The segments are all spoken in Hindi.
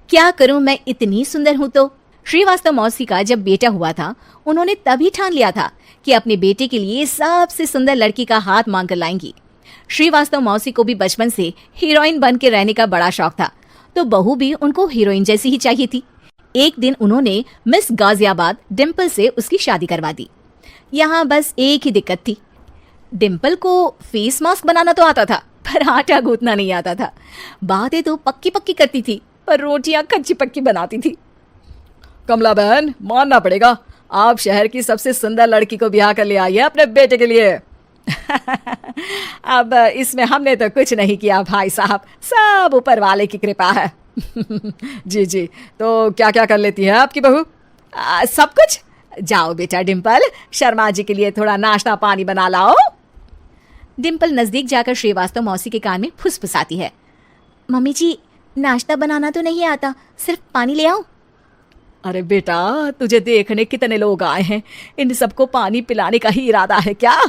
क्या करूं, मैं इतनी सुंदर हूं तो। श्रीवास्तव मौसी का जब बेटा हुआ था, उन्होंने तभी ठान लिया था कि अपने बेटे के लिए सबसे सुंदर लड़की का हाथ मांग कर लाएंगी। श्रीवास्तव मौसी को भी बचपन से हीरोइन बन के रहने का बड़ा शौक था, तो बहू भी उनको हीरोइन जैसी ही चाहिए थी। एक दिन उन्होंने मिस गाजियाबाद डिम्पल से उसकी शादी करवा दी। यहाँ बस एक ही दिक्कत थी, डिम्पल को फेस मास्क बनाना तो आता था, पर आटा गूंथना नहीं आता था। बातें तो पक्की पक्की करती थी, पर रोटियां कच्ची पक्की बनाती थी। कमला बहन, मानना पड़ेगा, आप शहर की सबसे सुंदर लड़की को ब्याह कर ले आई है अपने बेटे के लिए। अब इसमें हमने तो कुछ नहीं किया भाई साहब, सब ऊपर वाले की कृपा है। जी जी, तो क्या क्या कर लेती है आपकी बहू? सब कुछ। जाओ बेटा डिम्पल, शर्मा जी के लिए थोड़ा नाश्ता पानी बना लाओ। डिम्पल नजदीक जाकर श्रीवास्तव मौसी के कान में फुसफुसाती है। मम्मी जी, नाश्ता बनाना तो नहीं आता, सिर्फ पानी ले आओ। अरे बेटा, तुझे देखने कितने लोग आए हैं, इन सबको पानी पिलाने का ही इरादा है क्या?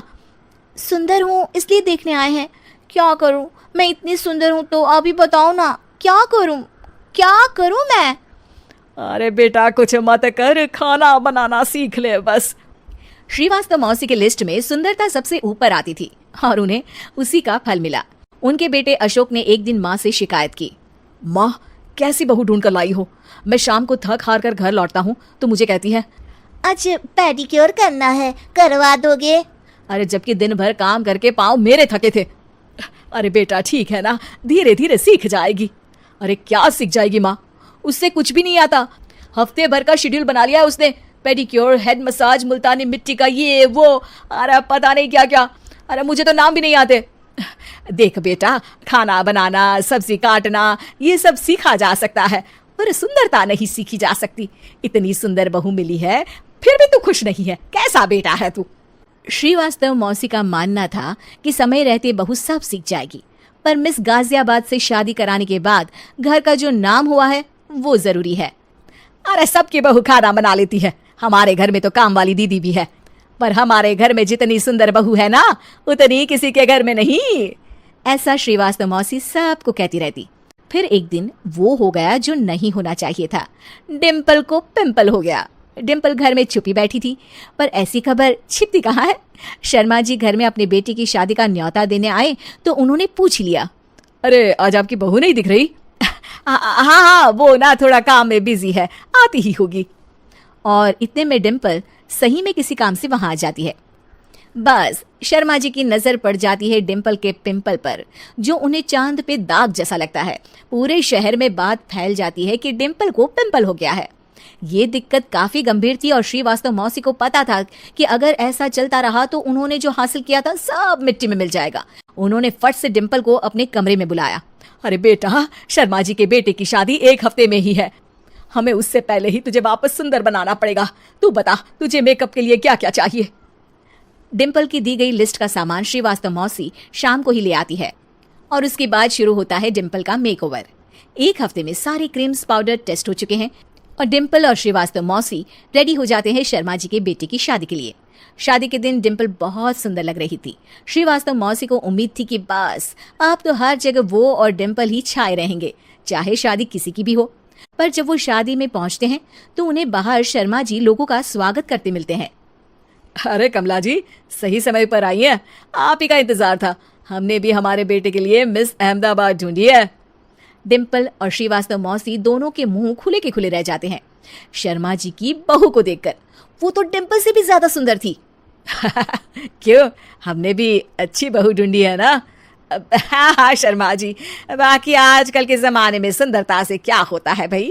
सुंदर हूँ इसलिए देखने आए हैं। क्या करूँ, मैं इतनी सुंदर हूँ तो अभी बताओ ना, क्या करूँ मैं? अरे बेटा, कुछ मत कर, खाना बनाना सीख ले बस। श्रीवास्तव मौसी के लिस्ट में सुंदरता सबसे ऊपर आती थी और उन्हें उसी का फल मिला। उनके बेटे अशोक ने एक दिन माँ से शिकायत की। माँ, कैसी बहू ढूंढ कर लाई हो? मैं शाम को थक हार कर घर लौटता हूँ तो मुझे कहती है, आज पेडिक्योर करना है, करवा दोगे? अरे जबकि दिन भर काम करके पाँव मेरे थके थे। अरे बेटा ठीक है ना, धीरे धीरे सीख जाएगी। अरे क्या सीख जाएगी माँ, उससे कुछ भी नहीं आता। हफ्ते भर का शेड्यूल बना लिया है उसने, पेडिक्योर, हेड मसाज, मुल्तानी मिट्टी का ये वो, अरे पता नहीं क्या क्या। अरे मुझे तो नाम भी नहीं आते। देख बेटा, खाना बनाना, सब्जी काटना, ये सब सीखा जा सकता है, पर सुंदरता नहीं सीखी जा सकती। इतनी सुंदर बहू मिली है, फिर भी तू खुश नहीं है, कैसा बेटा है तू? श्रीवास्तव मौसी का मानना था कि समय रहते बहू सब सीख जाएगी, पर मिस गाजियाबाद से शादी कराने के बाद घर का जो नाम हुआ है वो जरूरी है। अरे सबकी बहू खाना बना लेती है, हमारे घर में तो काम वाली दीदी भी है, पर हमारे घर में जितनी सुंदर बहू है ना, उतनी किसी के घर में नहीं। ऐसा श्रीवास्तव मौसी सबको कहती रहती। फिर एक दिन वो हो गया जो नहीं होना चाहिए था, डिम्पल को पिंपल हो गया। डिम्पल घर में छुपी बैठी थी, पर ऐसी खबर छिपती कहाँ है। शर्मा जी घर में अपने बेटी की शादी का न्योता देने आए तो उन्होंने पूछ लिया, अरे आज आपकी बहू नहीं दिख रही? हाँ, वो ना थोड़ा काम में बिजी है, आती ही होगी। और इतने में डिम्पल सही में किसी काम से वहां आ जाती है। बस शर्मा जी की नजर पड़ जाती है डिम्पल के पिंपल पर, जो उन्हें चांद पे दाग जैसा लगता है। पूरे शहर में बात फैल जाती है कि डिम्पल को पिंपल हो गया है। ये दिक्कत काफी गंभीर थी और श्रीवास्तव मौसी को पता था कि अगर ऐसा चलता रहा तो उन्होंने जो हासिल किया था सब मिट्टी में मिल जाएगा। उन्होंने फट से डिम्पल को अपने कमरे में बुलाया। अरे बेटा, शर्मा जी के बेटे की शादी एक हफ्ते में ही है, हमें उससे पहले ही तुझे वापस सुंदर बनाना पड़ेगा। तू बता, तुझे मेकअप के लिए क्या क्या चाहिए? डिम्पल की दी गई लिस्ट का सामान श्रीवास्तव मौसी शाम को ही ले आती है और उसके बाद शुरू होता है डिम्पल का मेकओवर। एक हफ्ते में सारे क्रीम्स पाउडर टेस्ट हो चुके हैं और डिम्पल और श्रीवास्तव मौसी रेडी हो जाते हैं शर्मा जी के बेटे की शादी के लिए। शादी के दिन डिम्पल बहुत सुंदर लग रही थी। श्रीवास्तव मौसी को उम्मीद थी कि बस अब तो हर जगह वो और डिम्पल ही छाए रहेंगे, चाहे शादी किसी की भी हो। पर जब वो शादी में पहुंचते हैं तो उन्हें बाहर शर्मा जी लोगों का स्वागत करते मिलते हैं। अरे कमला जी, सही समय पर आई है, आप ही का इंतजार था। हमने भी हमारे बेटे के लिए मिस अहमदाबाद ढूंढी है। डिम्पल और श्रीवास्तव मौसी दोनों के मुंह खुले के खुले रह जाते हैं शर्मा जी की बहू को देखकर। वो तो डिम्पल से भी ज्यादा सुंदर थी। क्यों, हमने भी अच्छी बहू ढूंढी है ना? हाँ शर्मा जी, बाकी आजकल के जमाने में सुंदरता से क्या होता है भाई।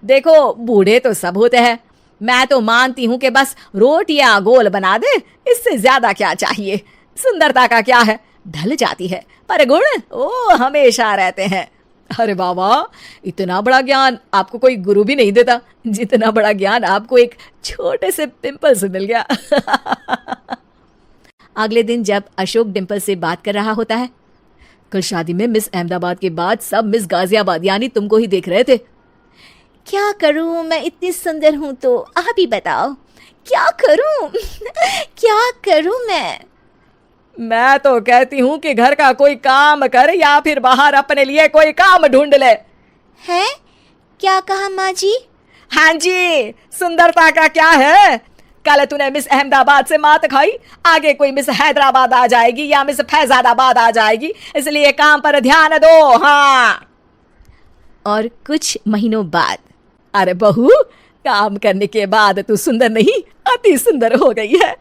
देखो, बूढ़े तो सब होते हैं, मैं तो मानती हूँ कि बस रोटियां गोल बना दे, इससे ज्यादा क्या चाहिए। सुंदरता का क्या है, ढल जाती है, पर गुण वो हमेशा रहते हैं। अरे बाबा, इतना बड़ा ज्ञान आपको कोई गुरु भी नहीं देता जितना बड़ा ज्ञान आपको एक छोटे से पिंपल से मिल गया। अगले दिन जब अशोक डिम्पल से बात कर रहा होता है, कल शादी में मिस अहमदाबाद के बाद सब मिस गाजियाबाद यानी तुमको ही देख रहे थे। क्या करूं, मैं इतनी सुंदर हूं तो आप ही बताओ, क्या करूं? क्या करूं मैं तो कहती हूँ कि घर का कोई काम कर या फिर बाहर अपने लिए कोई काम ढूंढ ले। है? क्या कहा माँ जी? हाँ जी, सुंदरता का क्या है? कल तूने मिस अहमदाबाद से मात खाई, आगे कोई मिस हैदराबाद आ जाएगी या मिस फैजादाबाद आ जाएगी, इसलिए काम पर ध्यान दो। हाँ। और कुछ महीनों बाद, अरे बहू, काम करने के बाद तू सुंदर नहीं, अति सुंदर हो गई है।